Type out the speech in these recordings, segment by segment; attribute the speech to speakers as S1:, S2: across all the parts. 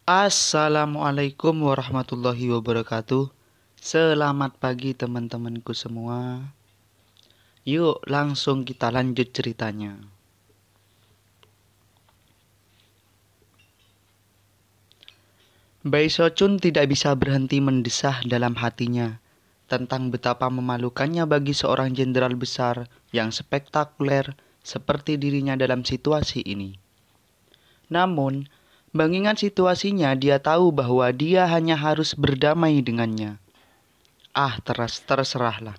S1: Assalamualaikum warahmatullahi wabarakatuh. Selamat pagi teman-temanku semua. Yuk langsung kita lanjut ceritanya. Bae Sochun tidak bisa berhenti mendesah dalam hatinya tentang betapa memalukannya bagi seorang jenderal besar yang spektakuler seperti dirinya dalam situasi ini. Namun, mengingat situasinya, dia tahu bahwa dia hanya harus berdamai dengannya. Terserahlah.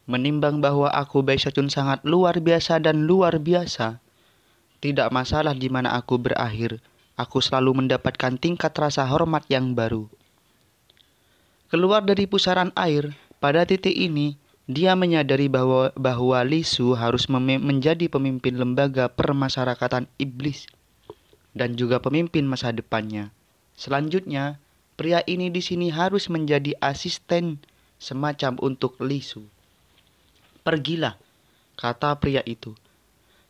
S1: Menimbang bahwa aku Bae Sochun sangat luar biasa dan luar biasa, tidak masalah di mana aku berakhir. Aku selalu mendapatkan tingkat rasa hormat yang baru. Keluar dari pusaran air, pada titik ini, dia menyadari bahwa Li Su harus menjadi pemimpin lembaga permasyarakatan iblis dan juga pemimpin masa depannya. Selanjutnya, pria ini di sini harus menjadi asisten semacam untuk Li Su. Pergilah, kata pria itu.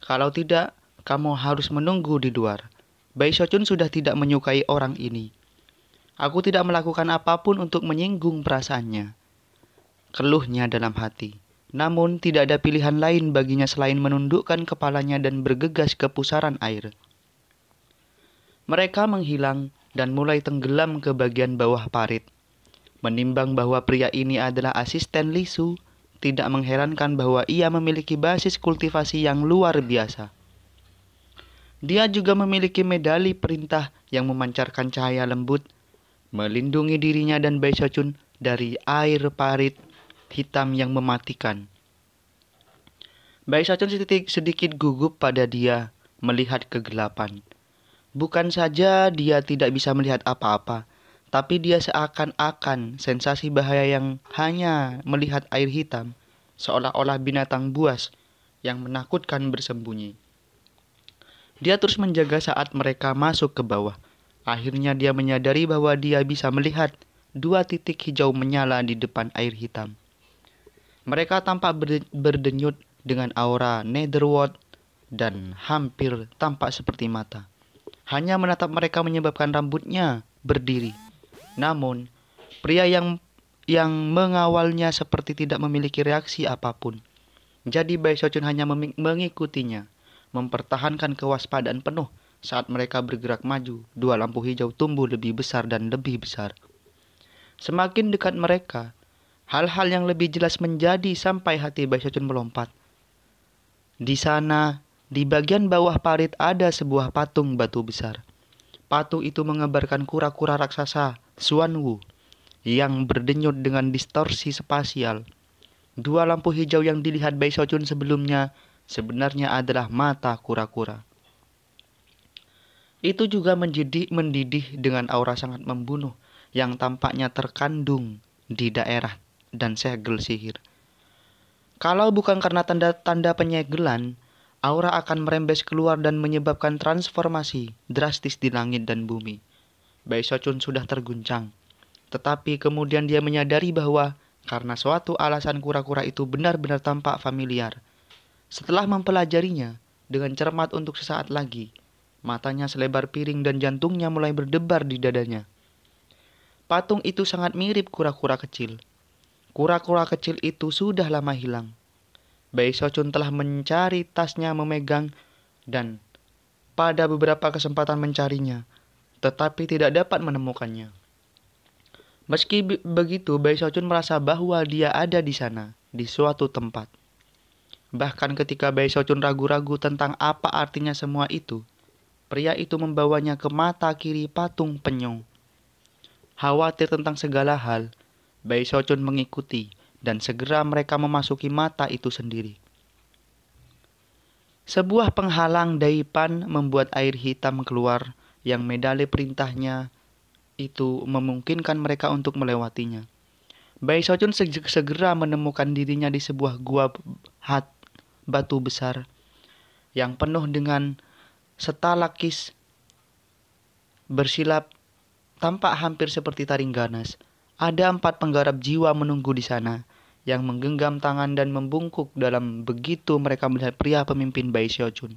S1: Kalau tidak, kamu harus menunggu di luar. Bae Sochun sudah tidak menyukai orang ini. Aku tidak melakukan apapun untuk menyinggung perasaannya, keluhnya dalam hati. Namun tidak ada pilihan lain baginya selain menundukkan kepalanya dan bergegas ke pusaran air. Mereka menghilang dan mulai tenggelam ke bagian bawah parit. Menimbang bahwa pria ini adalah asisten Li Su, tidak mengherankan bahwa ia memiliki basis kultivasi yang luar biasa. Dia juga memiliki medali perintah yang memancarkan cahaya lembut, melindungi dirinya dan Bae Sochun dari air parit hitam yang mematikan. Bae Sochun sedikit gugup pada dia melihat kegelapan. Bukan saja dia tidak bisa melihat apa-apa, tapi dia seakan-akan sensasi bahaya yang hanya melihat air hitam, seolah-olah binatang buas yang menakutkan bersembunyi. Dia terus menjaga saat mereka masuk ke bawah. Akhirnya dia menyadari bahwa dia bisa melihat dua titik hijau menyala di depan air hitam. Mereka tampak berdenyut dengan aura netherworld dan hampir tampak seperti mata. Hanya menatap mereka menyebabkan rambutnya berdiri. Namun, pria yang mengawalnya seperti tidak memiliki reaksi apapun. Jadi Bae Sochun hanya mengikutinya, mempertahankan kewaspadaan penuh saat mereka bergerak maju. Dua lampu hijau tumbuh lebih besar dan lebih besar. Semakin dekat mereka, hal-hal yang lebih jelas menjadi sampai hati Bae Sochun melompat. Di sana, di bagian bawah parit ada sebuah patung batu besar. Patung itu mengabarkan kura-kura raksasa Xuan Wu yang berdenyut dengan distorsi spasial. Dua lampu hijau yang dilihat Bae Sochun sebelumnya sebenarnya adalah mata kura-kura. Itu juga mendidih dengan aura sangat membunuh yang tampaknya terkandung di daerah dan segel sihir. Kalau bukan karena tanda-tanda penyegelan, aura akan merembes keluar dan menyebabkan transformasi drastis di langit dan bumi. Bae Sochun sudah terguncang. Tetapi kemudian dia menyadari bahwa karena suatu alasan kura-kura itu benar-benar tampak familiar. Setelah mempelajarinya dengan cermat untuk sesaat lagi, matanya selebar piring dan jantungnya mulai berdebar di dadanya. Patung itu sangat mirip kura-kura kecil. Kura-kura kecil itu sudah lama hilang. Bae Sochun telah mencari tasnya memegang dan pada beberapa kesempatan mencarinya, tetapi tidak dapat menemukannya. Meski begitu, Bae Sochun merasa bahwa dia ada di sana, di suatu tempat. Bahkan ketika Bae Sochun ragu-ragu tentang apa artinya semua itu, pria itu membawanya ke mata kiri patung penyu. Khawatir tentang segala hal, Bae Sochun mengikuti dan segera mereka memasuki mata itu sendiri. Sebuah penghalang daipan membuat air hitam keluar yang medali perintahnya itu memungkinkan mereka untuk melewatinya. Bae Sochun segera menemukan dirinya di sebuah gua batu besar yang penuh dengan stalaktis bersilap, tampak hampir seperti taring ganas. Ada 4 penggarap jiwa menunggu di sana yang menggenggam tangan dan membungkuk dalam begitu mereka melihat pria pemimpin Bae Sochun.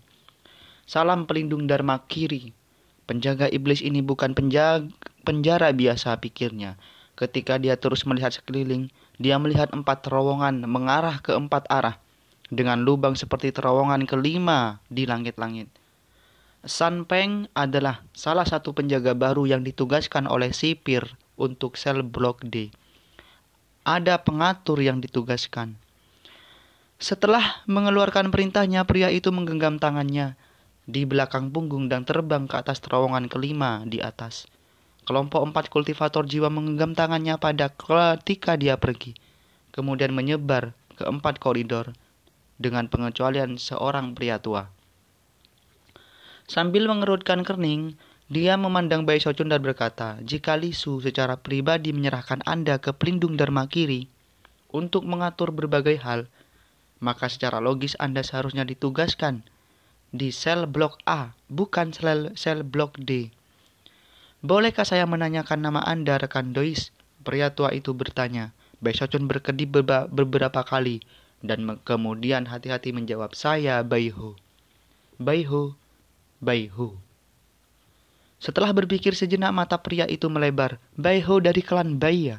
S1: Salam pelindung Dharma kiri. Penjaga iblis ini bukan penjara biasa, pikirnya. Ketika dia terus melihat sekeliling, dia melihat 4 terowongan mengarah ke 4 arah, dengan lubang seperti terowongan kelima di langit-langit. Sun Peng adalah salah satu penjaga baru yang ditugaskan oleh sipir untuk sel blok D. Ada pengatur yang ditugaskan. Setelah mengeluarkan perintahnya, pria itu menggenggam tangannya di belakang punggung dan terbang ke atas terowongan kelima di atas. Kelompok 4 kultivator jiwa menggenggam tangannya pada ketika dia pergi, kemudian menyebar ke 4 koridor dengan pengecualian seorang pria tua. Sambil mengerutkan kening, dia memandang Bai Shochun dan berkata, "Jika Li Su secara pribadi menyerahkan Anda ke pelindung Dharma Kiri untuk mengatur berbagai hal, maka secara logis Anda seharusnya ditugaskan di sel blok A, bukan sel blok D. Bolehkah saya menanyakan nama Anda, rekan Dois?" Pria tua itu bertanya. Bai Shochun berkedip beberapa kali dan kemudian hati-hati menjawab, "Saya Bai Ho." Bai Ho. Bai Ho. Setelah berpikir sejenak, mata pria itu melebar. "Bai Ho dari klan Bai ya?"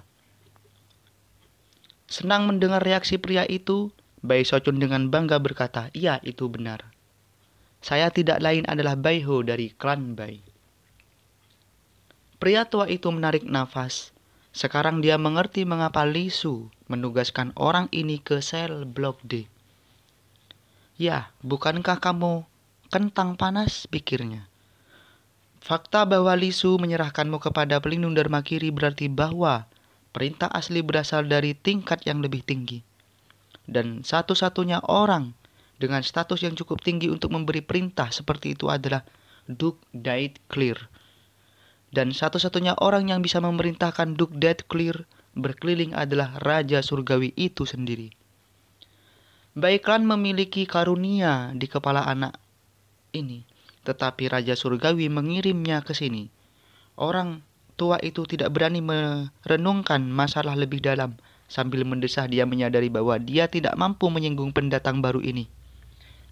S1: Senang mendengar reaksi pria itu, Bai Shochun dengan bangga berkata, "Iya, itu benar. Saya tidak lain adalah Bai Ho dari klan Bai." Pria tua itu menarik nafas. Sekarang dia mengerti mengapa Li Su menugaskan orang ini ke sel blok D. "Ya, bukankah kamu kentang panas?" pikirnya. Fakta bahwa Li Su menyerahkanmu kepada pelindung Dharma Kiri berarti bahwa perintah asli berasal dari tingkat yang lebih tinggi. Dan satu-satunya orang dengan status yang cukup tinggi untuk memberi perintah seperti itu adalah Duke Deathclear. Dan satu-satunya orang yang bisa memerintahkan Duke Deathclear berkeliling adalah Raja Surgawi itu sendiri. Bai Klan memiliki karunia di kepala anak ini, tetapi Raja Surgawi mengirimnya ke sini. Orang tua itu tidak berani merenungkan masalah lebih dalam. Sambil mendesah, dia menyadari bahwa dia tidak mampu menyinggung pendatang baru ini.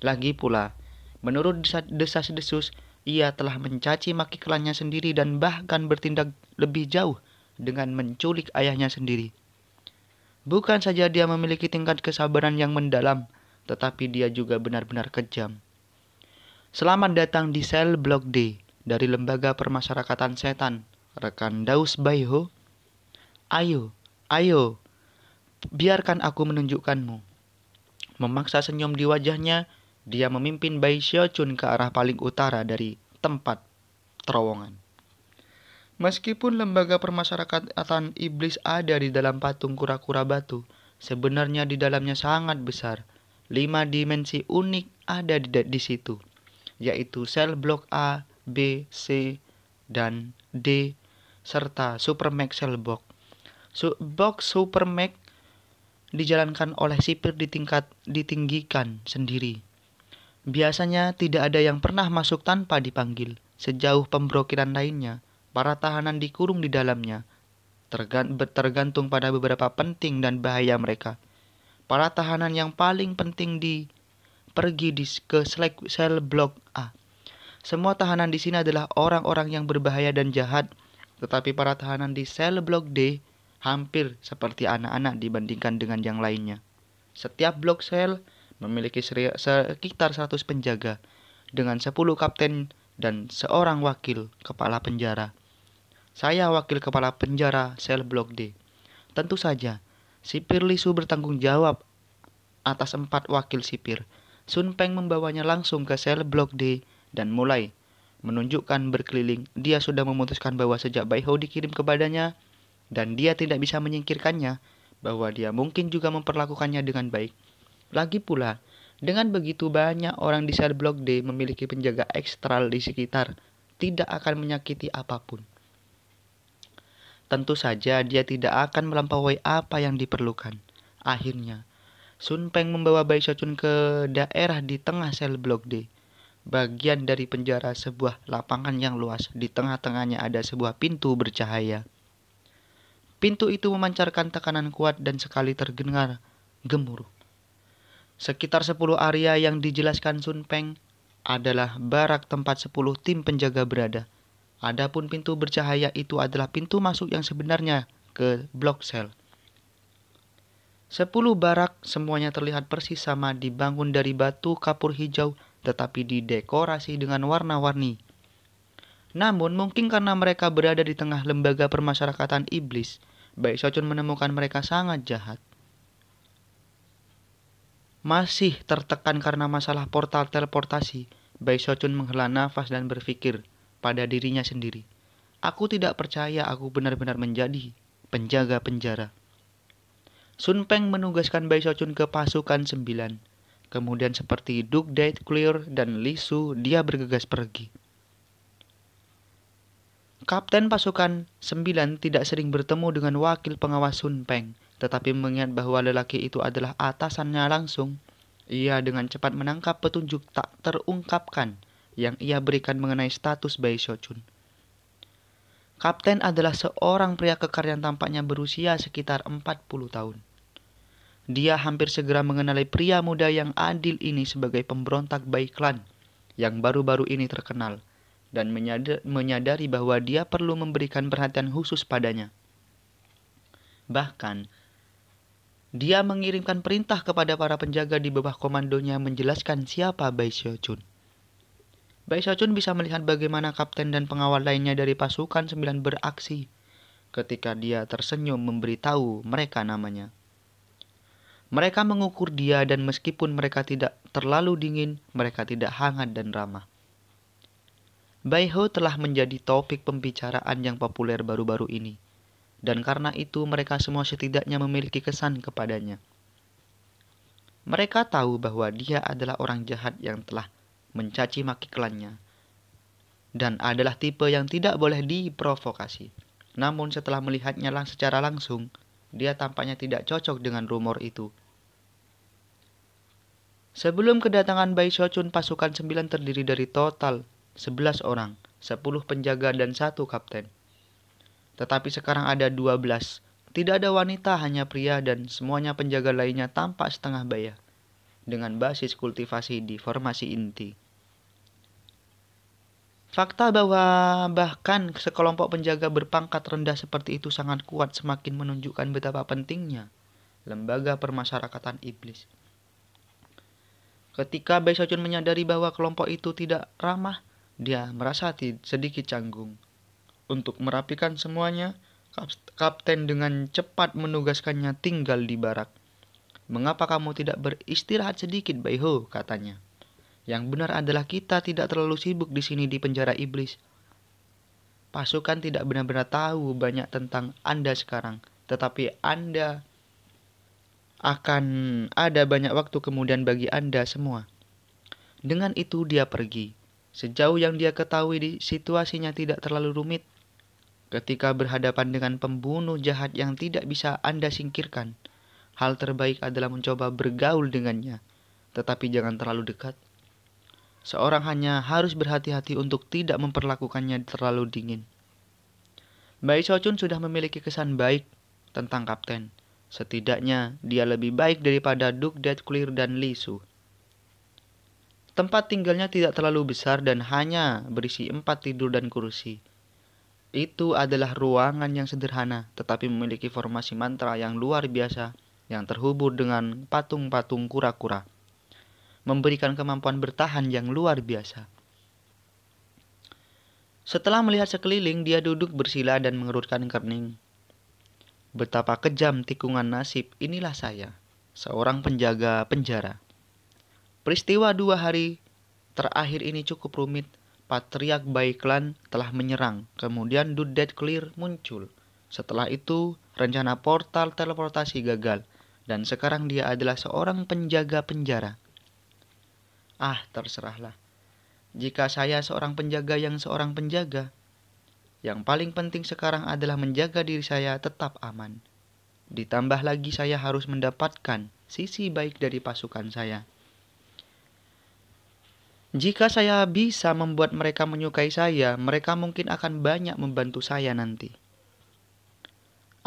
S1: Lagi pula, menurut desas-desus, ia telah mencaci maki klannya sendiri dan bahkan bertindak lebih jauh dengan menculik ayahnya sendiri. Bukan saja dia memiliki tingkat kesabaran yang mendalam, tetapi dia juga benar-benar kejam. Selamat datang di sel blok D dari Lembaga Permasyarakatan Setan, rekan Daus Bai Ho. Ayo, biarkan aku menunjukkanmu. Memaksa senyum di wajahnya, dia memimpin Bai Shochun ke arah paling utara dari tempat terowongan. Meskipun lembaga permasyarakatan iblis ada di dalam patung kura-kura batu, sebenarnya di dalamnya sangat besar. 5 dimensi unik ada di situ, yaitu sel blok A, B, C, dan D, serta Supermax Cell Box. Box Supermax dijalankan oleh sipir ditinggikan sendiri. Biasanya tidak ada yang pernah masuk tanpa dipanggil. Sejauh pemblokiran lainnya, para tahanan dikurung di dalamnya, tergantung pada beberapa penting dan bahaya mereka. Para tahanan yang paling penting pergi ke sel blok A. Semua tahanan di sini adalah orang-orang yang berbahaya dan jahat, tetapi para tahanan di sel blok D hampir seperti anak-anak dibandingkan dengan yang lainnya. Setiap blok sel memiliki sekitar 100 penjaga dengan 10 kapten dan seorang wakil kepala penjara. Saya wakil kepala penjara sel blok D. Tentu saja, sipir Li Su bertanggung jawab atas 4 wakil sipir. Sun Peng membawanya langsung ke sel blok D dan mulai menunjukkan berkeliling. Dia sudah memutuskan bahwa sejak Bai Ho dikirim kepadanya dan dia tidak bisa menyingkirkannya, bahwa dia mungkin juga memperlakukannya dengan baik. Lagi pula, dengan begitu banyak orang di sel blok D memiliki penjaga ekstral di sekitar, tidak akan menyakiti apapun. Tentu saja dia tidak akan melampaui apa yang diperlukan. Akhirnya, Sun Peng membawa Bai Shochun ke daerah di tengah sel blok D. Bagian dari penjara sebuah lapangan yang luas. Di tengah-tengahnya ada sebuah pintu bercahaya. Pintu itu memancarkan tekanan kuat dan sekali terdengar gemuruh. Sekitar 10 area yang dijelaskan Sun Peng adalah barak tempat 10 tim penjaga berada. Adapun pintu bercahaya itu adalah pintu masuk yang sebenarnya ke blok sel. 10 barak semuanya terlihat persis sama, dibangun dari batu kapur hijau tetapi didekorasi dengan warna-warni. Namun mungkin karena mereka berada di tengah lembaga permasyarakatan iblis, Baek Shochun menemukan mereka sangat jahat. Masih tertekan karena masalah portal teleportasi, Baek Shochun menghela nafas dan berpikir pada dirinya sendiri. Aku tidak percaya aku benar-benar menjadi penjaga penjara. Sun Peng menugaskan Baek Shochun ke pasukan 9. Kemudian seperti Duke Deathclear dan Li Su, dia bergegas pergi. Kapten pasukan 9 tidak sering bertemu dengan wakil pengawas Sun Peng, tetapi mengingat bahwa lelaki itu adalah atasannya langsung, ia dengan cepat menangkap petunjuk tak terungkapkan yang ia berikan mengenai status Baek Shochun. Kapten adalah seorang pria kekar yang tampaknya berusia sekitar 40 tahun. Dia hampir segera mengenali pria muda yang adil ini sebagai pemberontak Bai Clan yang baru-baru ini terkenal, dan menyadari bahwa dia perlu memberikan perhatian khusus padanya. Bahkan, dia mengirimkan perintah kepada para penjaga di bawah komandonya menjelaskan siapa Baek Shochun. Baek Shochun bisa melihat bagaimana kapten dan pengawal lainnya dari pasukan 9 beraksi ketika dia tersenyum memberitahu mereka namanya. Mereka mengukur dia dan meskipun mereka tidak terlalu dingin, mereka tidak hangat dan ramah. Bai Ho telah menjadi topik pembicaraan yang populer baru-baru ini, dan karena itu mereka semua setidaknya memiliki kesan kepadanya. Mereka tahu bahwa dia adalah orang jahat yang telah mencaci maki klannya, dan adalah tipe yang tidak boleh diprovokasi. Namun setelah melihatnya secara langsung, dia tampaknya tidak cocok dengan rumor itu. Sebelum kedatangan Baek Shochun, pasukan 9 terdiri dari total 11 orang, 10 penjaga dan 1 kapten. Tetapi sekarang ada 12. Tidak ada wanita, hanya pria dan semuanya penjaga lainnya tampak setengah baya, dengan basis kultivasi di formasi inti. Fakta bahwa bahkan sekelompok penjaga berpangkat rendah seperti itu sangat kuat semakin menunjukkan betapa pentingnya lembaga permasyarakatan iblis. Ketika Baek Shochun menyadari bahwa kelompok itu tidak ramah, dia merasa sedikit canggung. Untuk merapikan semuanya, kapten dengan cepat menugaskannya tinggal di barak. "Mengapa kamu tidak beristirahat sedikit, Bai Ho?" katanya. "Yang benar adalah kita tidak terlalu sibuk di sini di penjara iblis. Pasukan tidak benar-benar tahu banyak tentang Anda sekarang, tetapi Anda akan ada banyak waktu kemudian bagi Anda semua." Dengan itu dia pergi. Sejauh yang dia ketahui, situasinya tidak terlalu rumit. Ketika berhadapan dengan pembunuh jahat yang tidak bisa Anda singkirkan, hal terbaik adalah mencoba bergaul dengannya, tetapi jangan terlalu dekat. Seorang hanya harus berhati-hati untuk tidak memperlakukannya terlalu dingin. Baek Shochun sudah memiliki kesan baik tentang kapten. Setidaknya dia lebih baik daripada Duke Deathclear dan Li Su. Tempat tinggalnya tidak terlalu besar dan hanya berisi 4 tidur dan kursi. Itu adalah ruangan yang sederhana, tetapi memiliki formasi mantra yang luar biasa yang terhubur dengan patung-patung kura-kura, memberikan kemampuan bertahan yang luar biasa. Setelah melihat sekeliling, dia duduk bersila dan mengerutkan kening. Betapa kejam tikungan nasib, inilah saya, seorang penjaga penjara. Peristiwa 2 hari terakhir ini cukup rumit. Patriark Bai Clan telah menyerang, kemudian Duke Deathclear muncul. Setelah itu, rencana portal teleportasi gagal, dan sekarang dia adalah seorang penjaga penjara. Terserahlah. Jika saya seorang penjaga yang seorang penjaga, yang paling penting sekarang adalah menjaga diri saya tetap aman. Ditambah lagi saya harus mendapatkan sisi baik dari pasukan saya. Jika saya bisa membuat mereka menyukai saya, mereka mungkin akan banyak membantu saya nanti.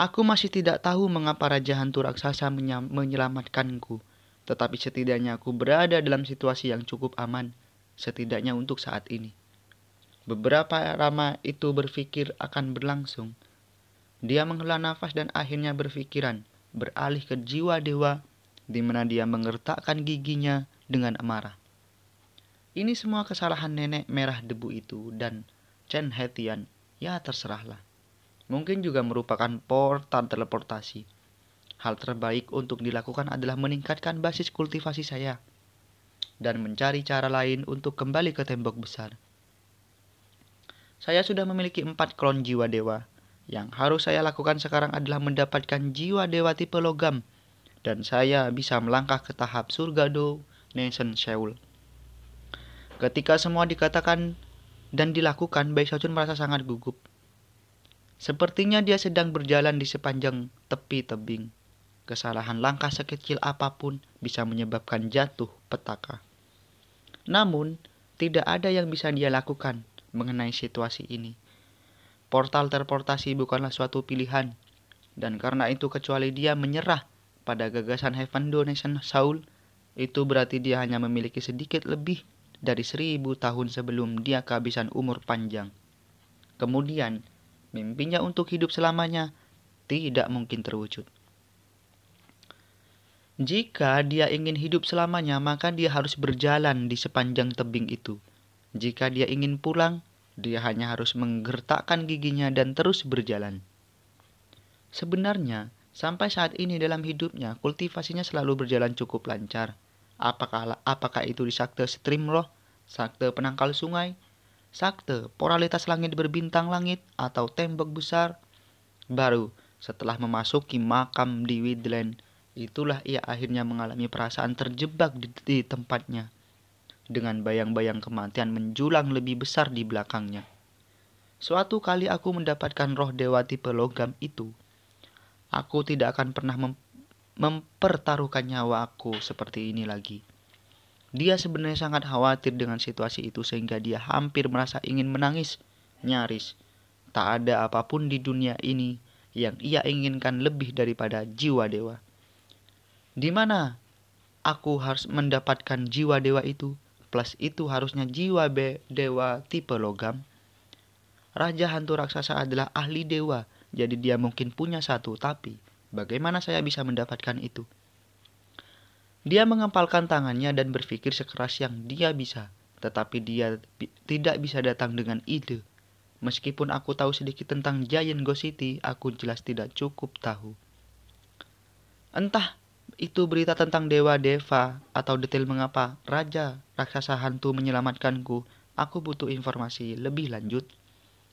S1: Aku masih tidak tahu mengapa Raja Hantu Raksasa menyelamatkanku, tetapi setidaknya aku berada dalam situasi yang cukup aman, setidaknya untuk saat ini. Beberapa lama itu berpikir akan berlangsung. Dia menghela nafas dan akhirnya berpikiran beralih ke jiwa dewa, di mana dia mengertakkan giginya dengan amarah. Ini semua kesalahan nenek merah debu itu dan Chen Hetian. Ya terserahlah. Mungkin juga merupakan portal teleportasi. Hal terbaik untuk dilakukan adalah meningkatkan basis kultivasi saya dan mencari cara lain untuk kembali ke tembok besar. Saya sudah memiliki 4 klon jiwa dewa. Yang harus saya lakukan sekarang adalah mendapatkan jiwa dewa tipe logam, dan saya bisa melangkah ke tahap Surgado Nation Seoul. Ketika semua dikatakan dan dilakukan, Bai Xiaojun merasa sangat gugup. Sepertinya dia sedang berjalan di sepanjang tepi tebing. Kesalahan langkah sekecil apapun bisa menyebabkan jatuh petaka. Namun, tidak ada yang bisa dia lakukan mengenai situasi ini. Portal teleportasi bukanlah suatu pilihan, dan karena itu kecuali dia menyerah pada gagasan Heaven Donation Seoul, itu berarti dia hanya memiliki sedikit lebih dari 1000 tahun sebelum dia kehabisan umur panjang. Kemudian, mimpinya untuk hidup selamanya tidak mungkin terwujud. Jika dia ingin hidup selamanya, maka dia harus berjalan di sepanjang tebing itu. Jika dia ingin pulang, dia hanya harus menggertakkan giginya dan terus berjalan. Sebenarnya, sampai saat ini dalam hidupnya, kultivasinya selalu berjalan cukup lancar. Apakah itu di sakte stream roh, sakte penangkal sungai, sakte poralitas langit berbintang langit, atau tembok besar. Baru setelah memasuki makam di Widland, itulah ia akhirnya mengalami perasaan terjebak di tempatnya, dengan bayang-bayang kematian menjulang lebih besar di belakangnya. Suatu kali aku mendapatkan roh dewa tipe logam itu, aku tidak akan pernah mempertaruhkan nyawaku seperti ini lagi. Dia sebenarnya sangat khawatir dengan situasi itu sehingga dia hampir merasa ingin menangis, nyaris. Tak ada apapun di dunia ini yang ia inginkan lebih daripada jiwa dewa. Di mana aku harus mendapatkan jiwa dewa itu? Plus itu harusnya jiwa dewa tipe logam. Raja hantu raksasa adalah ahli dewa, jadi dia mungkin punya satu, tapi bagaimana saya bisa mendapatkan itu? Dia mengepalkan tangannya dan berpikir sekeras yang dia bisa, tetapi dia tidak bisa datang dengan ide. Meskipun aku tahu sedikit tentang Giant Ghost City, aku jelas tidak cukup tahu. Entah itu berita tentang dewa deva atau detail mengapa raja raksasa hantu menyelamatkanku, aku butuh informasi lebih lanjut.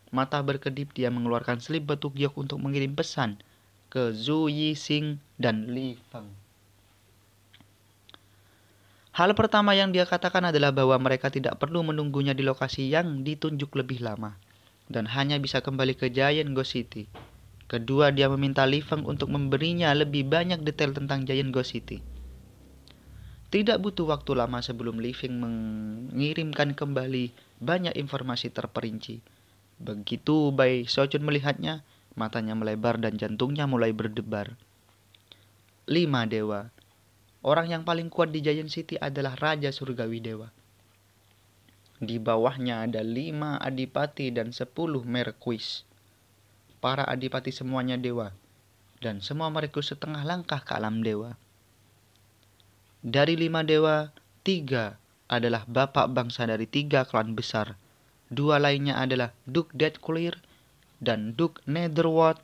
S1: Mata berkedip, dia mengeluarkan selip batu giok untuk mengirim pesan ke Zhu Yixing dan Li Feng. Hal pertama yang dia katakan adalah bahwa mereka tidak perlu menunggunya di lokasi yang ditunjuk lebih lama, dan hanya bisa kembali ke Giant Ghost City. Kedua, dia meminta Li Feng untuk memberinya lebih banyak detail tentang Giant Ghost City. Tidak butuh waktu lama sebelum Li Feng mengirimkan kembali banyak informasi terperinci. Begitu Bai Xiaojun melihatnya, matanya melebar dan jantungnya mulai berdebar. 5 dewa. Orang yang paling kuat di Giant City adalah Raja Surgawi Dewa. Di bawahnya ada 5 adipati dan 10 merkuis. Para adipati semuanya dewa, dan semua merkuis setengah langkah ke alam dewa. Dari 5 dewa, 3 adalah bapak bangsa dari 3 klan besar. 2 lainnya adalah Duke Deathclear dan Duke Netherworld.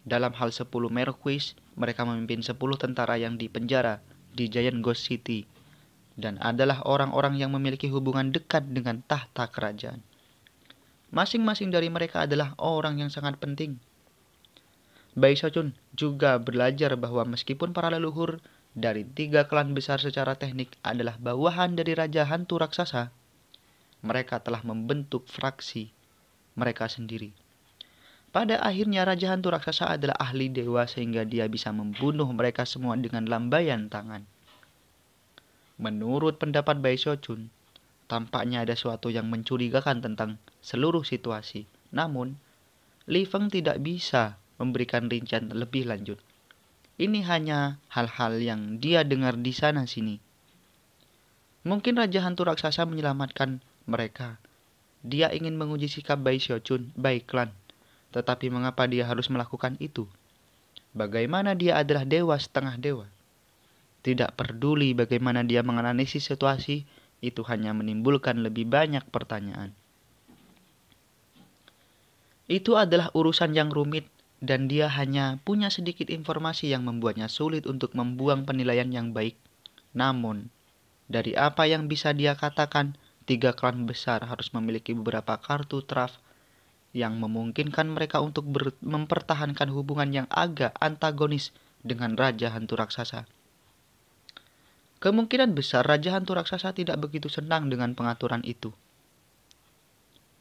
S1: Dalam hal 10 merkuis, mereka memimpin 10 tentara yang dipenjara di Giant Ghost City dan adalah orang-orang yang memiliki hubungan dekat dengan tahta kerajaan. Masing-masing dari mereka adalah orang yang sangat penting. Bai Xiaojun juga belajar bahwa meskipun para leluhur dari 3 klan besar secara teknik adalah bawahan dari Raja Hantu Raksasa, mereka telah membentuk fraksi mereka sendiri. Pada akhirnya Raja Hantu Raksasa adalah ahli dewa sehingga dia bisa membunuh mereka semua dengan lambaian tangan. Menurut pendapat Bai Xiaojun, tampaknya ada sesuatu yang mencurigakan tentang seluruh situasi. Namun, Li Feng tidak bisa memberikan rincian lebih lanjut. Ini hanya hal-hal yang dia dengar di sana-sini. Mungkin Raja Hantu Raksasa menyelamatkan mereka, Dia ingin menguji sikap Bai Xiaochun, baik klan. Tetapi mengapa dia harus melakukan itu? Bagaimana dia adalah dewa setengah dewa? Tidak peduli bagaimana dia menganalisis situasi, itu hanya menimbulkan lebih banyak pertanyaan. Itu adalah urusan yang rumit dan dia hanya punya sedikit informasi yang membuatnya sulit untuk membuang penilaian yang baik. Namun, dari apa yang bisa dia katakan, 3 klan besar harus memiliki beberapa kartu traf yang memungkinkan mereka untuk mempertahankan hubungan yang agak antagonis dengan Raja Hantu Raksasa. Kemungkinan besar Raja Hantu Raksasa tidak begitu senang dengan pengaturan itu.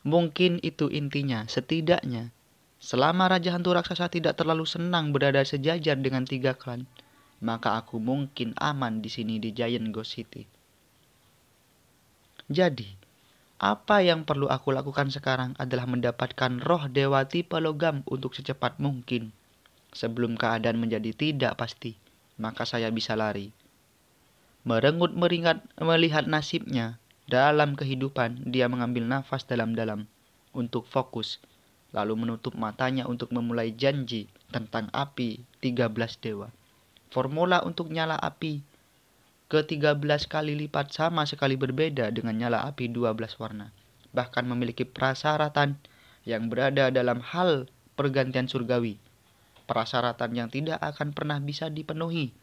S1: Mungkin itu intinya, setidaknya selama Raja Hantu Raksasa tidak terlalu senang berada sejajar dengan 3 klan, maka aku mungkin aman di sini di Giant Ghost City. Jadi, apa yang perlu aku lakukan sekarang adalah mendapatkan roh dewa tipe logam untuk secepat mungkin. Sebelum keadaan menjadi tidak pasti, maka saya bisa lari. Merengut melihat nasibnya. Dalam kehidupan, dia mengambil nafas dalam-dalam untuk fokus, lalu menutup matanya untuk memulai janji tentang api 13 dewa. Formula untuk nyala api ke-13 kali lipat sama sekali berbeda dengan nyala api 12 warna. Bahkan memiliki prasyaratan yang berada dalam hal pergantian surgawi. Prasyaratan yang tidak akan pernah bisa dipenuhi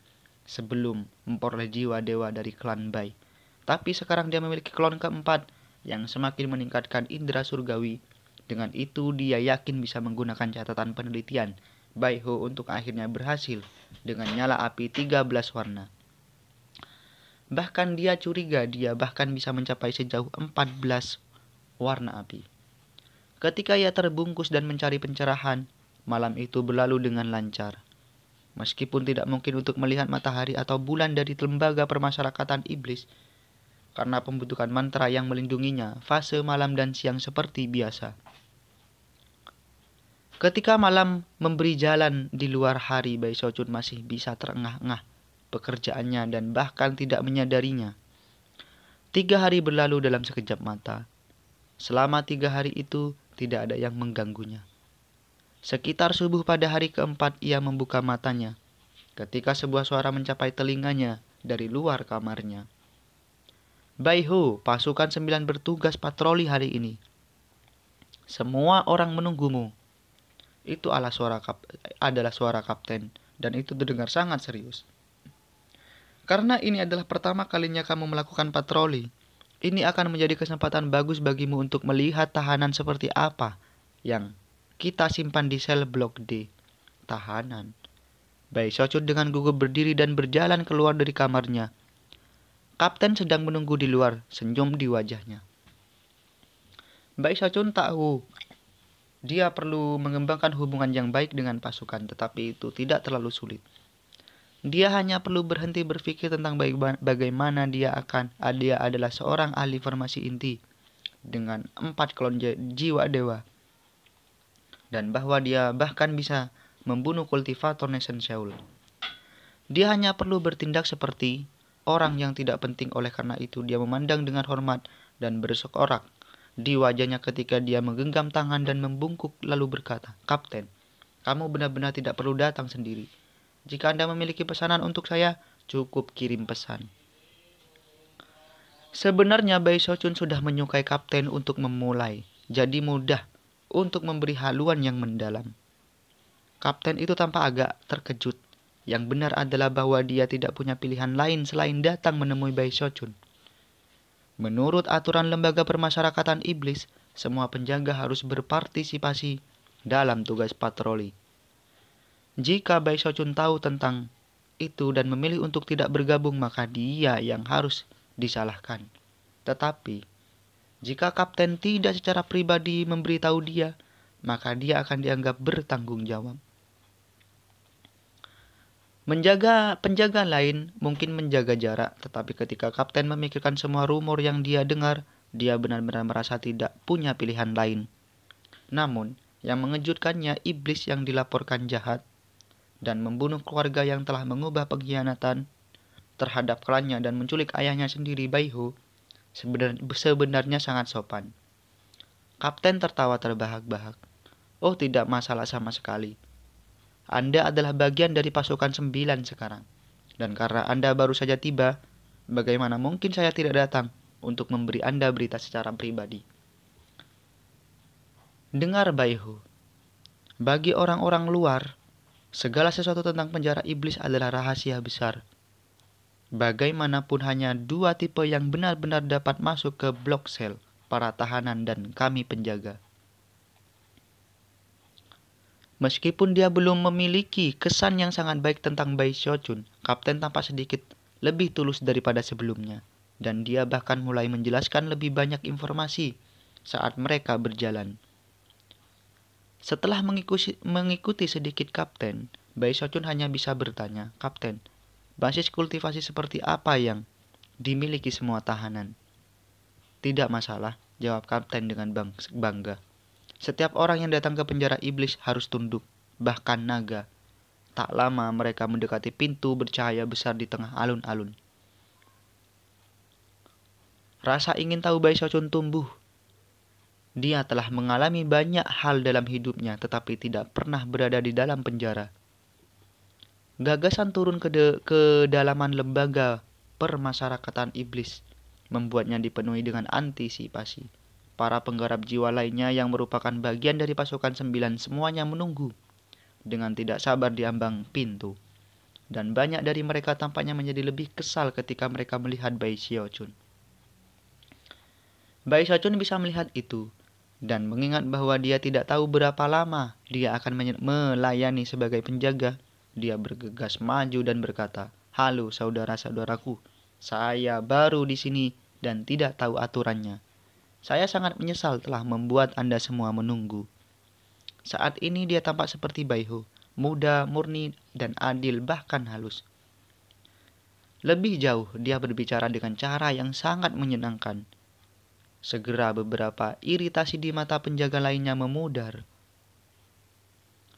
S1: sebelum memperoleh jiwa dewa dari klan Bai. Tapi sekarang dia memiliki klon keempat yang semakin meningkatkan indera surgawi. Dengan itu dia yakin bisa menggunakan catatan penelitian Bai Ho untuk akhirnya berhasil dengan nyala api 13 warna. Bahkan dia curiga dia bahkan bisa mencapai sejauh 14 warna api. Ketika ia terbungkus dan mencari pencerahan, malam itu berlalu dengan lancar. Meskipun tidak mungkin untuk melihat matahari atau bulan dari lembaga permasyarakatan iblis, karena pembutuhan mantra yang melindunginya, fase malam dan siang seperti biasa. Ketika malam memberi jalan di luar hari, Bai Xiaochun masih bisa terengah-engah pekerjaannya dan bahkan tidak menyadarinya. 3 hari berlalu dalam sekejap mata. Selama 3 hari itu tidak ada yang mengganggunya. Sekitar subuh pada hari keempat ia membuka matanya ketika sebuah suara mencapai telinganya dari luar kamarnya. Bai Ho, pasukan 9 bertugas patroli hari ini. Semua orang menunggumu. Itu adalah suara kapten dan itu terdengar sangat serius. Karena ini adalah pertama kalinya kamu melakukan patroli, ini akan menjadi kesempatan bagus bagimu untuk melihat tahanan seperti apa yang kita simpan di sel blok D. Tahanan. Bai Xiaochun dengan gugup berdiri dan berjalan keluar dari kamarnya. Kapten sedang menunggu di luar, senyum di wajahnya. Bai Xiaochun tahu dia perlu mengembangkan hubungan yang baik dengan pasukan, tetapi itu tidak terlalu sulit. Dia hanya perlu berhenti berpikir tentang bagaimana dia adalah seorang ahli formasi inti dengan 4 klon jiwa dewa, dan bahwa dia bahkan bisa membunuh kultivator Nation Seoul. Dia hanya perlu bertindak seperti orang yang tidak penting, oleh karena itu dia memandang dengan hormat dan bersorak di wajahnya ketika dia menggenggam tangan dan membungkuk lalu berkata, "Kapten, kamu benar-benar tidak perlu datang sendiri. Jika Anda memiliki pesanan untuk saya, cukup kirim pesan." Sebenarnya Bai Xiaochun sudah menyukai kapten untuk memulai, jadi mudah untuk memberi haluan yang mendalam. Kapten itu tampak agak terkejut. Yang benar adalah bahwa dia tidak punya pilihan lain selain datang menemui Bai Xiaochun. Menurut aturan lembaga permasyarakatan iblis, semua penjaga harus berpartisipasi dalam tugas patroli. Jika Bai Xiaochun tahu tentang itu dan memilih untuk tidak bergabung, maka dia yang harus disalahkan. Tetapi, jika kapten tidak secara pribadi memberitahu dia, maka dia akan dianggap bertanggung jawab. Penjaga lain mungkin menjaga jarak, tetapi ketika kapten memikirkan semua rumor yang dia dengar, dia benar-benar merasa tidak punya pilihan lain. Namun, yang mengejutkannya, iblis yang dilaporkan jahat dan membunuh keluarga yang telah mengubah pengkhianatan terhadap klannya dan menculik ayahnya sendiri, Bai Ho, sebenarnya sangat sopan. Kapten tertawa terbahak-bahak. Oh, tidak masalah sama sekali. Anda adalah bagian dari pasukan 9 sekarang. Dan karena Anda baru saja tiba, bagaimana mungkin saya tidak datang untuk memberi Anda berita secara pribadi? Dengar, Baihu. Bagi orang-orang luar, segala sesuatu tentang penjara iblis adalah rahasia besar. Bagaimanapun hanya 2 tipe yang benar-benar dapat masuk ke blok sel, para tahanan dan kami penjaga. Meskipun dia belum memiliki kesan yang sangat baik tentang Bai Xiaochun, Kapten tampak sedikit lebih tulus daripada sebelumnya. Dan dia bahkan mulai menjelaskan lebih banyak informasi saat mereka berjalan. Setelah mengikuti sedikit Kapten, Bai Xiaochun hanya bisa bertanya, Kapten, basis kultivasi seperti apa yang dimiliki semua tahanan? Tidak masalah, jawab Kapten dengan bangga. Setiap orang yang datang ke penjara iblis harus tunduk, bahkan naga. Tak lama mereka mendekati pintu bercahaya besar di tengah alun-alun. Rasa ingin tahu Bai Xiaochun tumbuh. Dia telah mengalami banyak hal dalam hidupnya tetapi tidak pernah berada di dalam penjara. Gagasan turun ke dalaman lembaga permasyarakatan iblis membuatnya dipenuhi dengan antisipasi. Para penggarap jiwa lainnya yang merupakan bagian dari pasukan 9 semuanya menunggu dengan tidak sabar di ambang pintu. Dan banyak dari mereka tampaknya menjadi lebih kesal ketika mereka melihat Bai Xiaochun. Bai Xiaochun bisa melihat itu dan mengingat bahwa dia tidak tahu berapa lama dia akan melayani sebagai penjaga. Dia bergegas maju dan berkata, "Halo saudara-saudaraku, saya baru di sini dan tidak tahu aturannya. Saya sangat menyesal telah membuat Anda semua menunggu." Saat ini dia tampak seperti Baihu, muda, murni, dan adil bahkan halus. Lebih jauh, dia berbicara dengan cara yang sangat menyenangkan. Segera beberapa iritasi di mata penjaga lainnya memudar.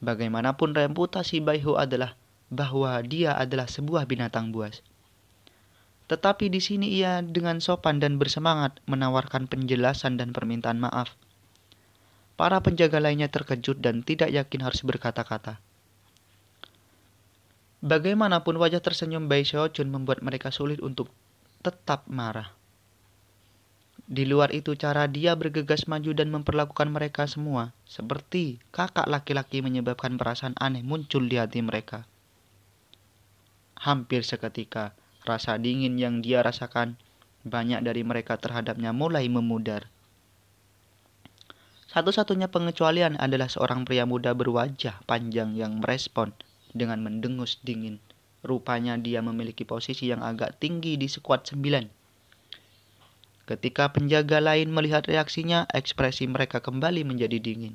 S1: Bagaimanapun reputasi Baihu adalah bahwa dia adalah sebuah binatang buas. Tetapi di sini ia dengan sopan dan bersemangat menawarkan penjelasan dan permintaan maaf. Para penjaga lainnya terkejut dan tidak yakin harus berkata-kata. Bagaimanapun wajah tersenyum Bai Xiaochun membuat mereka sulit untuk tetap marah. Di luar itu cara dia bergegas maju dan memperlakukan mereka semua seperti kakak laki-laki menyebabkan perasaan aneh muncul di hati mereka. Hampir seketika, rasa dingin yang dia rasakan banyak dari mereka terhadapnya mulai memudar. Satu-satunya pengecualian adalah seorang pria muda berwajah panjang yang merespon dengan mendengus dingin. Rupanya dia memiliki posisi yang agak tinggi di skuad 9. Ketika penjaga lain melihat reaksinya, ekspresi mereka kembali menjadi dingin.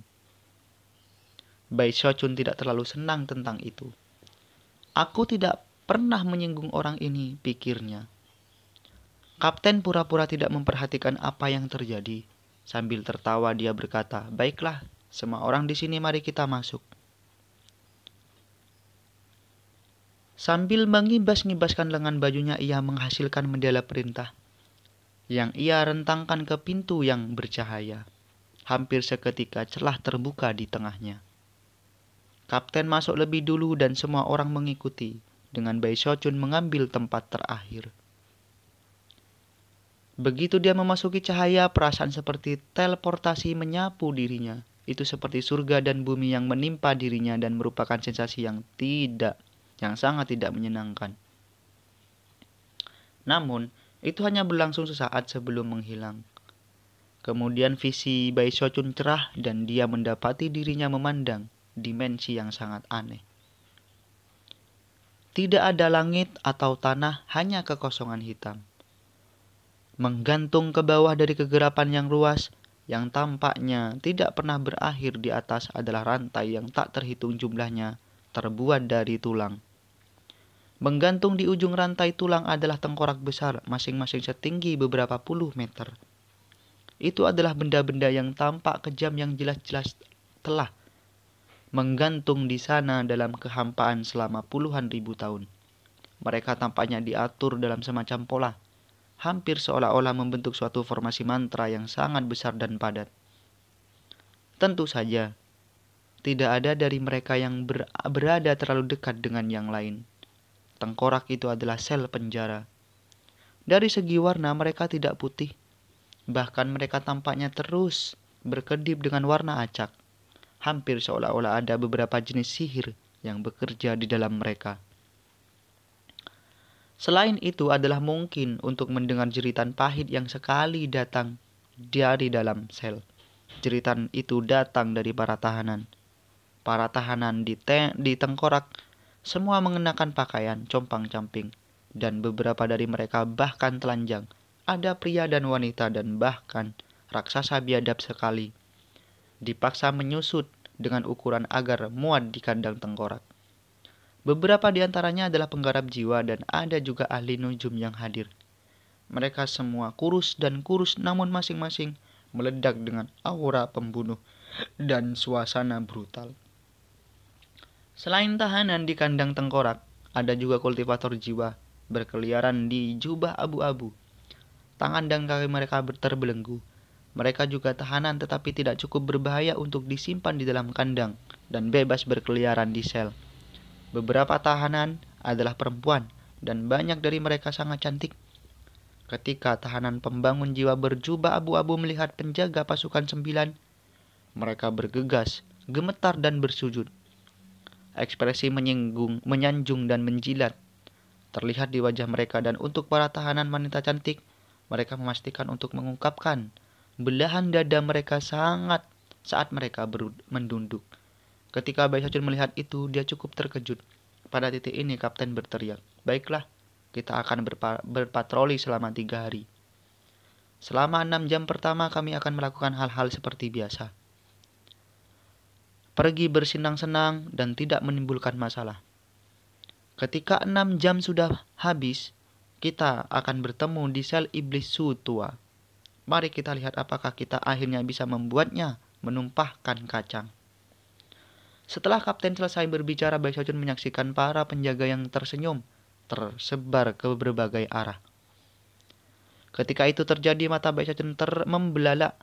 S1: Bai Xiaochun tidak terlalu senang tentang itu. Aku tidak pernah menyinggung orang ini, pikirnya. Kapten pura-pura tidak memperhatikan apa yang terjadi. Sambil tertawa dia berkata, "Baiklah, semua orang di sini mari kita masuk." Sambil mengibas-ngibaskan lengan bajunya, ia menghasilkan mendela perintah yang ia rentangkan ke pintu yang bercahaya. Hampir seketika celah terbuka di tengahnya. Kapten masuk lebih dulu dan semua orang mengikuti, dengan Bai Xiaochun mengambil tempat terakhir. Begitu dia memasuki cahaya, perasaan seperti teleportasi menyapu dirinya. Itu seperti surga dan bumi yang menimpa dirinya dan merupakan sensasi yang sangat tidak menyenangkan. Namun, itu hanya berlangsung sesaat sebelum menghilang. Kemudian visi Bai Xiaochun cerah dan dia mendapati dirinya memandang dimensi yang sangat aneh. Tidak ada langit atau tanah, hanya kekosongan hitam. Menggantung ke bawah dari kegelapan yang luas, yang tampaknya tidak pernah berakhir di atas adalah rantai yang tak terhitung jumlahnya, terbuat dari tulang. Menggantung di ujung rantai tulang adalah tengkorak besar, masing-masing setinggi beberapa puluh meter. Itu adalah benda-benda yang tampak kejam yang jelas-jelas telah menggantung di sana dalam kehampaan selama puluhan ribu tahun. Mereka tampaknya diatur dalam semacam pola, hampir seolah-olah membentuk suatu formasi mantra yang sangat besar dan padat. Tentu saja, tidak ada dari mereka yang berada terlalu dekat dengan yang lain. Tengkorak itu adalah sel penjara. Dari segi warna mereka tidak putih. Bahkan mereka tampaknya terus berkedip dengan warna acak. Hampir seolah-olah ada beberapa jenis sihir yang bekerja di dalam mereka. Selain itu adalah mungkin untuk mendengar jeritan pahit yang sekali datang dari dalam sel. Jeritan itu datang dari para tahanan. Para tahanan di tengkorak semua mengenakan pakaian compang-camping, dan beberapa dari mereka bahkan telanjang. Ada pria dan wanita dan bahkan raksasa biadab sekali. Dipaksa menyusut dengan ukuran agar muat di kandang tengkorak. Beberapa di antaranya adalah penggarap jiwa dan ada juga ahli nujum yang hadir. Mereka semua kurus namun masing-masing meledak dengan aura pembunuh dan suasana brutal. Selain tahanan di kandang tengkorak, ada juga kultivator jiwa berkeliaran di jubah abu-abu. Tangan dan kaki mereka terbelenggu. Mereka juga tahanan tetapi tidak cukup berbahaya untuk disimpan di dalam kandang dan bebas berkeliaran di sel. Beberapa tahanan adalah perempuan dan banyak dari mereka sangat cantik. Ketika tahanan pembangun jiwa berjubah abu-abu melihat penjaga pasukan 9, mereka bergegas, gemetar dan bersujud. Ekspresi menyanjung dan menjilat terlihat di wajah mereka, dan untuk para tahanan wanita cantik, mereka memastikan untuk mengungkapkan belahan dada mereka saat mereka mendunduk. Ketika Baisojun melihat itu, dia cukup terkejut. Pada titik ini kapten berteriak, "Baiklah, kita akan berpatroli selama 3 hari. Selama 6 jam pertama kami akan melakukan hal-hal seperti biasa. Pergi bersenang-senang dan tidak menimbulkan masalah. Ketika 6 jam sudah habis, kita akan bertemu di sel iblis Su tua. Mari kita lihat apakah kita akhirnya bisa membuatnya menumpahkan kacang." Setelah kapten selesai berbicara, Baisojun menyaksikan para penjaga yang tersenyum tersebar ke berbagai arah. Ketika itu terjadi, mata Baisojun membelalak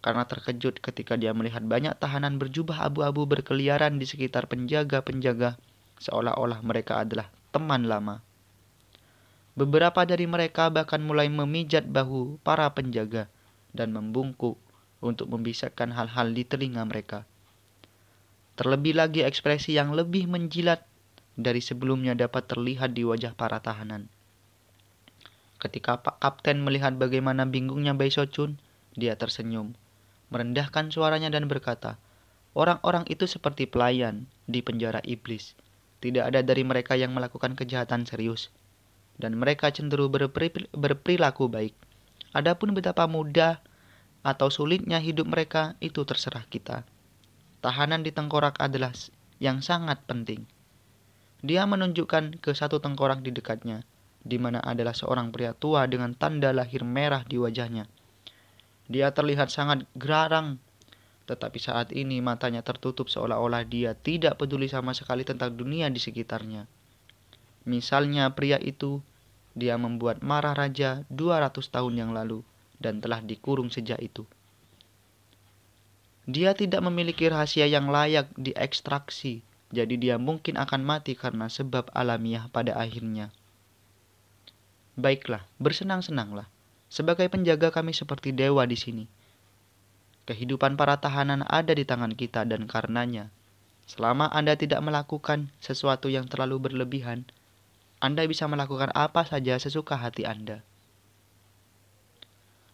S1: karena terkejut ketika dia melihat banyak tahanan berjubah abu-abu berkeliaran di sekitar penjaga-penjaga, seolah-olah mereka adalah teman lama. Beberapa dari mereka bahkan mulai memijat bahu para penjaga dan membungkuk untuk membisikkan hal-hal di telinga mereka. Terlebih lagi ekspresi yang lebih menjilat dari sebelumnya dapat terlihat di wajah para tahanan. Ketika Pak Kapten melihat bagaimana bingungnya Baisojun, dia tersenyum, merendahkan suaranya dan berkata, "Orang-orang itu seperti pelayan di penjara iblis. Tidak ada dari mereka yang melakukan kejahatan serius, dan mereka cenderung berperilaku baik. Adapun betapa mudah atau sulitnya hidup mereka, itu terserah kita. Tahanan di tengkorak adalah yang sangat penting." Dia menunjukkan ke satu tengkorak di dekatnya, di mana adalah seorang pria tua dengan tanda lahir merah di wajahnya. Dia terlihat sangat garang, tetapi saat ini matanya tertutup seolah-olah dia tidak peduli sama sekali tentang dunia di sekitarnya. Misalnya pria itu, dia membuat marah raja 200 tahun yang lalu dan telah dikurung sejak itu. Dia tidak memiliki rahasia yang layak diekstraksi, jadi dia mungkin akan mati karena sebab alamiah pada akhirnya. Baiklah, bersenang-senanglah. Sebagai penjaga kami seperti dewa di sini. Kehidupan para tahanan ada di tangan kita dan karenanya, selama Anda tidak melakukan sesuatu yang terlalu berlebihan, Anda bisa melakukan apa saja sesuka hati Anda.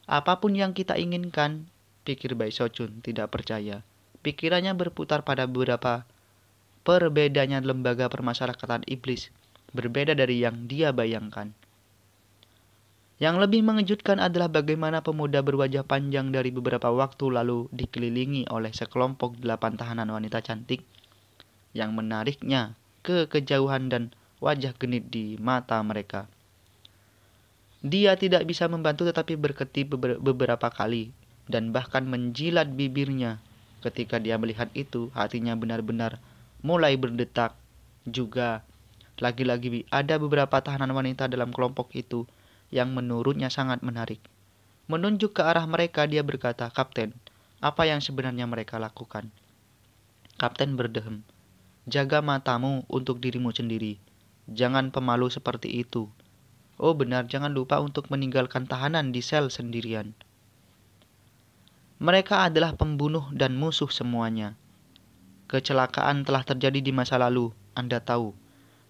S1: Apapun yang kita inginkan, pikir Baisojun tidak percaya. Pikirannya berputar pada beberapa perbedaannya lembaga permasyarakatan iblis, berbeda dari yang dia bayangkan. Yang lebih mengejutkan adalah bagaimana pemuda berwajah panjang dari beberapa waktu lalu dikelilingi oleh sekelompok 8 tahanan wanita cantik yang menariknya ke kejauhan dan wajah genit di mata mereka. Dia tidak bisa membantu tetapi berkedip beberapa kali dan bahkan menjilat bibirnya. Ketika dia melihat itu, hatinya benar-benar mulai berdetak. Juga lagi-lagi ada beberapa tahanan wanita dalam kelompok itu yang menurutnya sangat menarik. Menunjuk ke arah mereka, dia berkata, "Kapten, Apa yang sebenarnya mereka lakukan? Kapten berdehem. Jaga matamu untuk dirimu sendiri. Jangan pemalu seperti itu. Oh benar, jangan lupa untuk meninggalkan tahanan di sel sendirian. Mereka adalah pembunuh dan musuh semuanya. Kecelakaan telah terjadi di masa lalu, Anda tahu.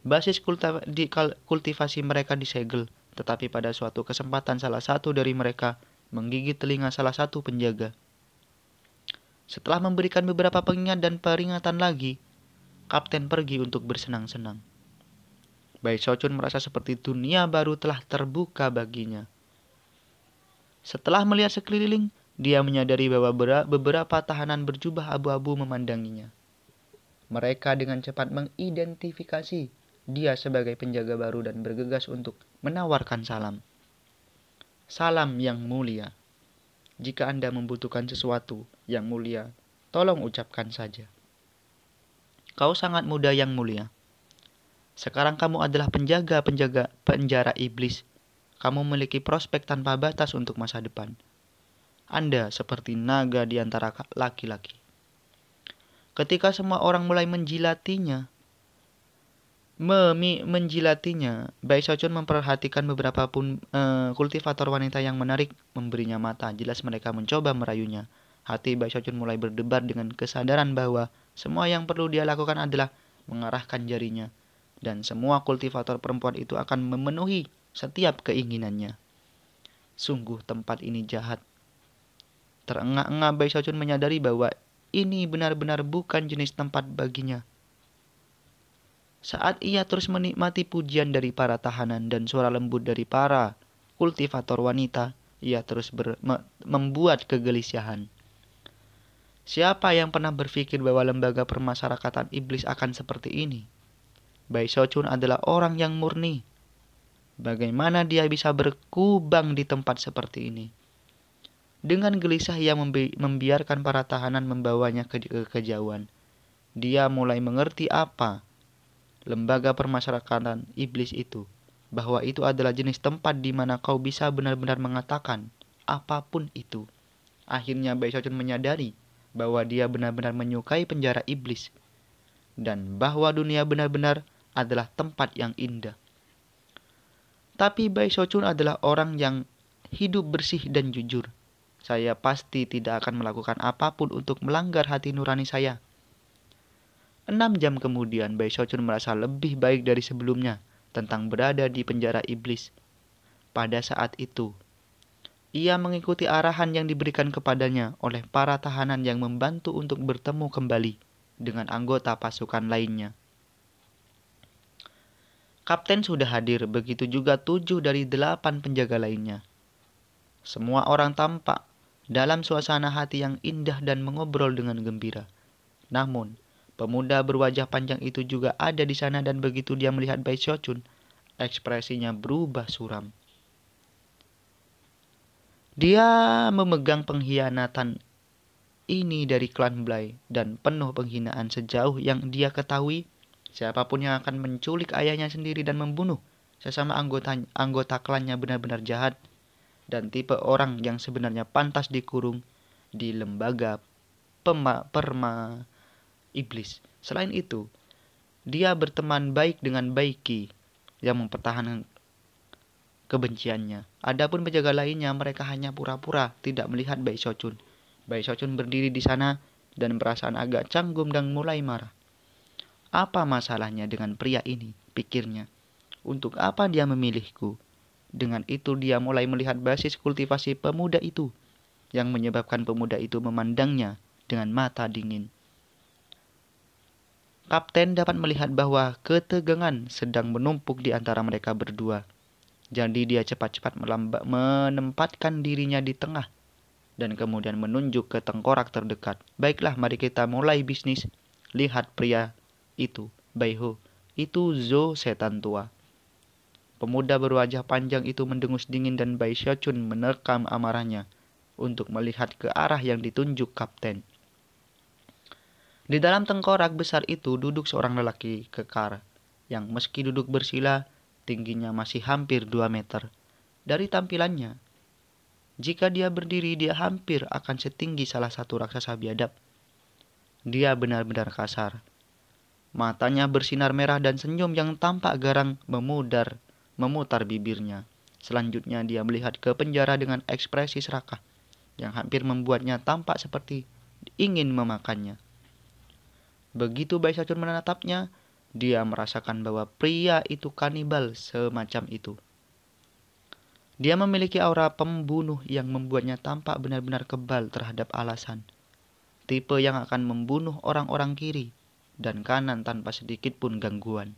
S1: Basis kultivasi mereka disegel, tetapi pada suatu kesempatan salah satu dari mereka menggigit telinga salah satu penjaga. Setelah memberikan beberapa pengingat dan peringatan lagi, Kapten pergi untuk bersenang-senang. Bai Shochun merasa seperti dunia baru telah terbuka baginya. Setelah melihat sekeliling, dia menyadari bahwa beberapa tahanan berjubah abu-abu memandanginya. Mereka dengan cepat mengidentifikasi dia sebagai penjaga baru dan bergegas untuk menawarkan salam. Salam yang mulia. Jika Anda membutuhkan sesuatu yang mulia, tolong ucapkan saja. Kau sangat muda yang mulia. Sekarang kamu adalah penjara iblis. Kamu memiliki prospek tanpa batas untuk masa depan. Anda seperti naga di antara laki-laki. Ketika semua orang mulai menjilatinya, Bai Shochun memperhatikan beberapa kultivator wanita yang menarik, memberinya mata. Jelas mereka mencoba merayunya. Hati Bai Shochun mulai berdebar dengan kesadaran bahwa semua yang perlu dia lakukan adalah mengarahkan jarinya. Dan semua kultivator perempuan itu akan memenuhi setiap keinginannya. Sungguh tempat ini jahat. Terengah-engah Bai Shochun menyadari bahwa ini benar-benar bukan jenis tempat baginya. Saat ia terus menikmati pujian dari para tahanan dan suara lembut dari para kultivator wanita, ia terus membuat kegelisahan. Siapa yang pernah berpikir bahwa lembaga permasyarakatan iblis akan seperti ini? Bai Shochun adalah orang yang murni. Bagaimana dia bisa berkubang di tempat seperti ini? Dengan gelisah ia membiarkan para tahanan membawanya ke kejauhan. Dia mulai mengerti apa lembaga permasyarakatan iblis itu, bahwa itu adalah jenis tempat di mana kau bisa benar-benar mengatakan apapun itu. Akhirnya Bai Shochun menyadari bahwa dia benar-benar menyukai penjara iblis dan bahwa dunia benar-benar adalah tempat yang indah. Tapi Bai Shochun adalah orang yang hidup bersih dan jujur. Saya pasti tidak akan melakukan apapun untuk melanggar hati nurani saya. 6 jam kemudian, Bai Shochun merasa lebih baik dari sebelumnya tentang berada di penjara iblis. Pada saat itu, ia mengikuti arahan yang diberikan kepadanya oleh para tahanan yang membantu untuk bertemu kembali dengan anggota pasukan lainnya. Kapten sudah hadir, begitu juga 7 dari 8 penjaga lainnya. Semua orang tampak dalam suasana hati yang indah dan mengobrol dengan gembira. Namun, pemuda berwajah panjang itu juga ada di sana dan begitu dia melihat Bai Shochun, ekspresinya berubah suram. Dia memegang pengkhianatan ini dari klan Blai dan penuh penghinaan sejauh yang dia ketahui. Siapapun yang akan menculik ayahnya sendiri dan membunuh sesama anggota klannya benar-benar jahat dan tipe orang yang sebenarnya pantas dikurung di lembaga perma iblis. Selain itu, dia berteman baik dengan Baiki yang mempertahankan kebenciannya. Adapun penjaga lainnya, mereka hanya pura-pura tidak melihat Bai Shochun. Bai Shochun berdiri di sana dan perasaan agak canggung dan mulai marah. Apa masalahnya dengan pria ini, pikirnya. Untuk apa dia memilihku? Dengan itu dia mulai melihat basis kultivasi pemuda itu, yang menyebabkan pemuda itu memandangnya dengan mata dingin. Kapten dapat melihat bahwa ketegangan sedang menumpuk di antara mereka berdua. Jadi dia cepat-cepat menempatkan dirinya di tengah dan kemudian menunjuk ke tengkorak terdekat. Baiklah, mari kita mulai bisnis. Lihat pria itu, Bai Ho. Itu Zo, setan tua. Pemuda berwajah panjang itu mendengus dingin dan Bai Shochun menerkam amarahnya untuk melihat ke arah yang ditunjuk kapten. Di dalam tengkorak besar itu duduk seorang lelaki kekar yang meski duduk bersila, tingginya masih hampir 2 meter. Dari tampilannya, Jika dia berdiri, dia hampir akan setinggi salah satu raksasa biadab. Dia benar-benar kasar. Matanya bersinar merah dan senyum yang tampak garang memutar bibirnya. Selanjutnya dia melihat ke penjara dengan ekspresi serakah yang hampir membuatnya tampak seperti ingin memakannya. Begitu Baisasun menatapnya, dia merasakan bahwa pria itu kanibal semacam itu. Dia memiliki aura pembunuh yang membuatnya tampak benar-benar kebal terhadap alasan. Tipe yang akan membunuh orang-orang kiri dan kanan tanpa sedikit pun gangguan.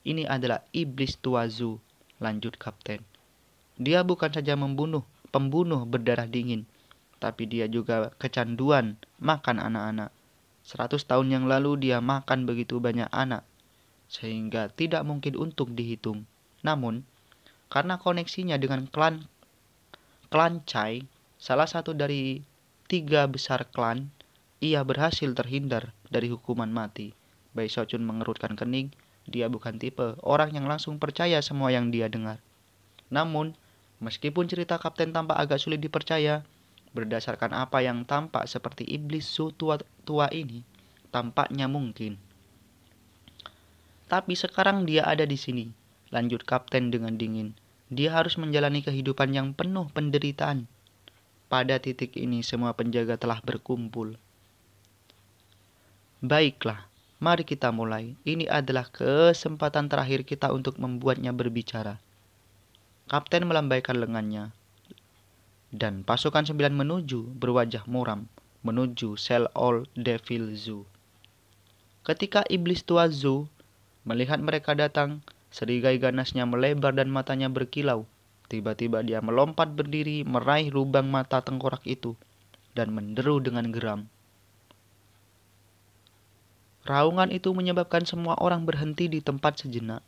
S1: Ini adalah iblis tua Zhu, lanjut Kapten. Dia bukan saja pembunuh berdarah dingin, tapi dia juga kecanduan makan anak-anak. 100 tahun yang lalu dia makan begitu banyak anak, sehingga tidak mungkin untuk dihitung. Namun, karena koneksinya dengan klan Chai, salah satu dari 3 besar klan, ia berhasil terhindar dari hukuman mati. Baisasun mengerutkan kening. Dia bukan tipe orang yang langsung percaya semua yang dia dengar. Namun, meskipun cerita Kapten tampak agak sulit dipercaya, berdasarkan apa yang tampak seperti iblis tua ini, tampaknya mungkin. Tapi sekarang dia ada di sini, lanjut Kapten dengan dingin. Dia harus menjalani kehidupan yang penuh penderitaan. Pada titik ini semua penjaga telah berkumpul. Baiklah, mari kita mulai. Ini adalah kesempatan terakhir kita untuk membuatnya berbicara. Kapten melambaikan lengannya. Dan pasukan 9 berwajah muram, menuju sel Old Devil Zhu. Ketika iblis tua Zhu melihat mereka datang, serigai ganasnya melebar dan matanya berkilau. Tiba-tiba dia melompat berdiri, meraih lubang mata tengkorak itu, dan menderu dengan geram. Raungan itu menyebabkan semua orang berhenti di tempat sejenak.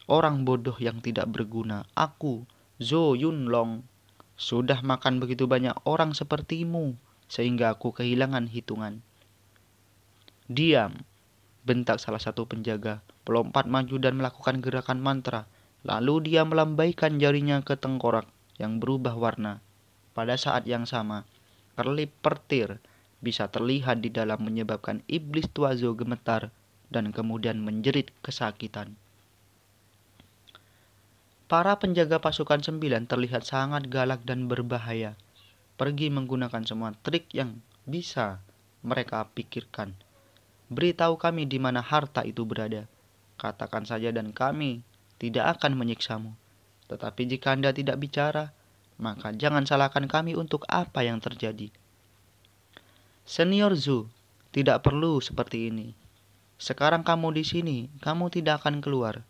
S1: Orang bodoh yang tidak berguna, aku, Zhou Yunlong, sudah makan begitu banyak orang sepertimu, sehingga aku kehilangan hitungan. Diam, bentak salah satu penjaga, melompat maju dan melakukan gerakan mantra. Lalu dia melambaikan jarinya ke tengkorak yang berubah warna. Pada saat yang sama, kerlip petir bisa terlihat di dalam menyebabkan iblis tua Zhou gemetar dan kemudian menjerit kesakitan. Para penjaga pasukan 9 terlihat sangat galak dan berbahaya. Pergi menggunakan semua trik yang bisa mereka pikirkan. Beritahu kami di mana harta itu berada. Katakan saja dan kami tidak akan menyiksamu. Tetapi jika Anda tidak bicara, maka jangan salahkan kami untuk apa yang terjadi. Senior Zhu, tidak perlu seperti ini. Sekarang kamu di sini, kamu tidak akan keluar.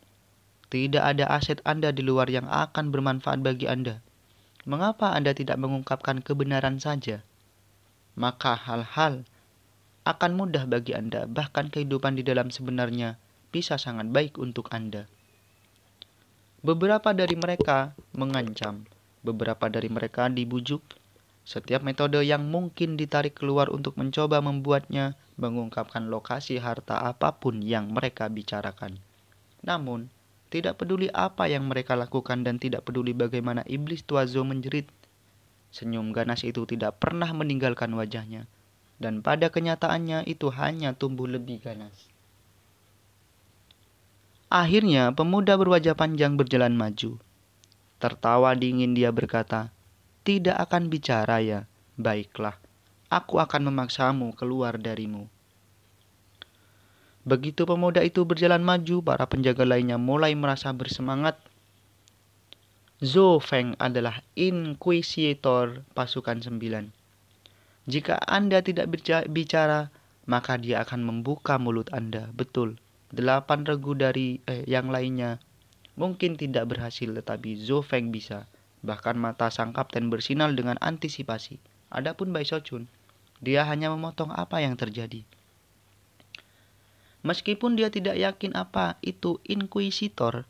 S1: Tidak ada aset Anda di luar yang akan bermanfaat bagi Anda. Mengapa Anda tidak mengungkapkan kebenaran saja? Maka hal-hal akan mudah bagi Anda, bahkan kehidupan di dalam sebenarnya bisa sangat baik untuk Anda. Beberapa dari mereka mengancam, beberapa dari mereka dibujuk. Setiap metode yang mungkin ditarik keluar untuk mencoba membuatnya mengungkapkan lokasi harta apapun yang mereka bicarakan. Namun, tidak peduli apa yang mereka lakukan dan tidak peduli bagaimana iblis tua Zhou menjerit, senyum ganas itu tidak pernah meninggalkan wajahnya. Dan pada kenyataannya itu hanya tumbuh lebih ganas. Akhirnya pemuda berwajah panjang berjalan maju. Tertawa dingin dia berkata, "Tidak akan bicara ya? Baiklah, aku akan memaksamu keluar darimu." Begitu pemuda itu berjalan maju, para penjaga lainnya mulai merasa bersemangat. Zhou Feng adalah inkuisitor pasukan 9. Jika Anda tidak bicara, maka dia akan membuka mulut Anda. Betul, 8 regu dari yang lainnya mungkin tidak berhasil, tetapi Zhou Feng bisa. Bahkan mata sang kapten bersinar dengan antisipasi. Adapun Baisasun, dia hanya memotong apa yang terjadi. Meskipun dia tidak yakin apa itu inkuisitor,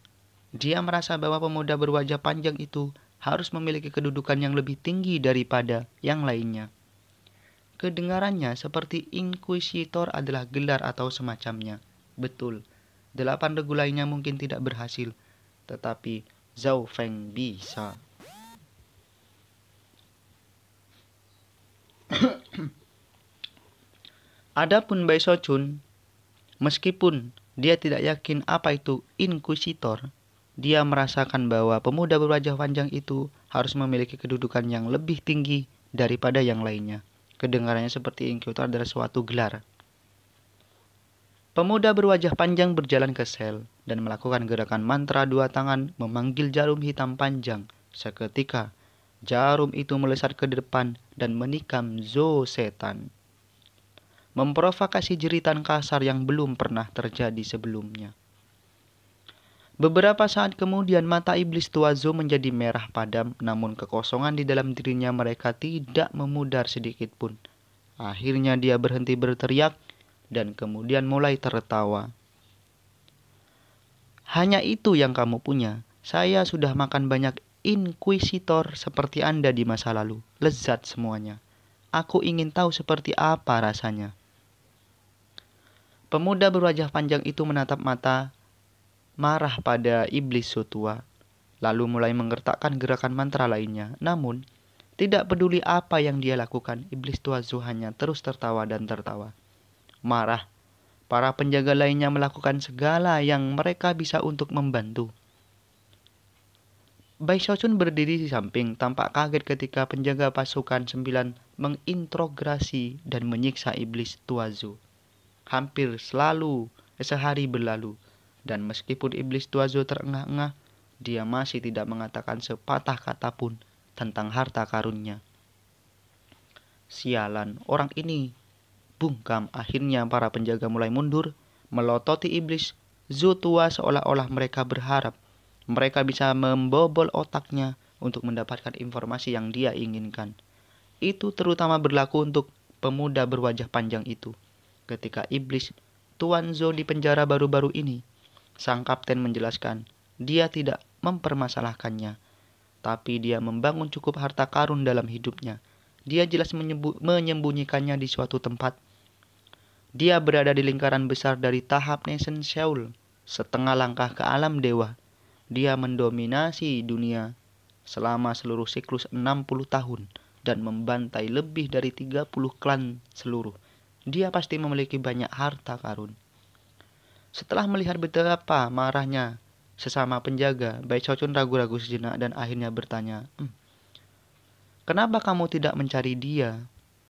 S1: dia merasa bahwa pemuda berwajah panjang itu harus memiliki kedudukan yang lebih tinggi daripada yang lainnya. Kedengarannya seperti inkuisitor adalah gelar atau semacamnya. Betul, 8 regu lainnya mungkin tidak berhasil, tetapi Zhou Feng bisa. Adapun Bai Shochun, meskipun dia tidak yakin apa itu inkuisitor, dia merasakan bahwa pemuda berwajah panjang itu harus memiliki kedudukan yang lebih tinggi daripada yang lainnya. Kedengarannya seperti inkuisitor adalah suatu gelar. Pemuda berwajah panjang berjalan ke sel dan melakukan gerakan mantra dua tangan memanggil jarum hitam panjang. Seketika, jarum itu melesat ke depan dan menikam Zo setan, memprovokasi jeritan kasar yang belum pernah terjadi sebelumnya. Beberapa saat kemudian mata iblis tua Zo menjadi merah padam, namun kekosongan di dalam dirinya mereka tidak memudar sedikit pun. Akhirnya dia berhenti berteriak dan kemudian mulai tertawa. Hanya itu yang kamu punya. Saya sudah makan banyak inkuisitor seperti Anda di masa lalu. Lezat semuanya. Aku ingin tahu seperti apa rasanya. Pemuda berwajah panjang itu menatap mata marah pada iblis tua, lalu mulai menggertakkan gerakan mantra lainnya. Namun, tidak peduli apa yang dia lakukan, iblis tua Zo hanya terus tertawa dan tertawa. Marah, para penjaga lainnya melakukan segala yang mereka bisa untuk membantu. Bai Shochun berdiri di samping, tampak kaget ketika penjaga pasukan 9 mengintrogasi dan menyiksa iblis tua Zo. Hampir sehari berlalu, dan meskipun iblis tua Zo terengah-engah, dia masih tidak mengatakan sepatah kata pun tentang harta karunnya. Sialan, orang ini, bungkam. Akhirnya para penjaga mulai mundur, melototi iblis Zo tua seolah-olah mereka berharap mereka bisa membobol otaknya untuk mendapatkan informasi yang dia inginkan. Itu terutama berlaku untuk pemuda berwajah panjang itu. Ketika iblis Tuan Zo di penjara baru-baru ini, sang kapten menjelaskan, dia tidak mempermasalahkannya, tapi dia membangun cukup harta karun dalam hidupnya. Dia jelas menyembunyikannya di suatu tempat. Dia berada di lingkaran besar dari tahap Nation Seoul, setengah langkah ke alam dewa. Dia mendominasi dunia selama seluruh siklus 60 tahun dan membantai lebih dari 30 klan seluruh. Dia pasti memiliki banyak harta karun. Setelah melihat betapa marahnya sesama penjaga, Bai Shochun ragu-ragu sejenak dan akhirnya bertanya, "Kenapa kamu tidak mencari dia?"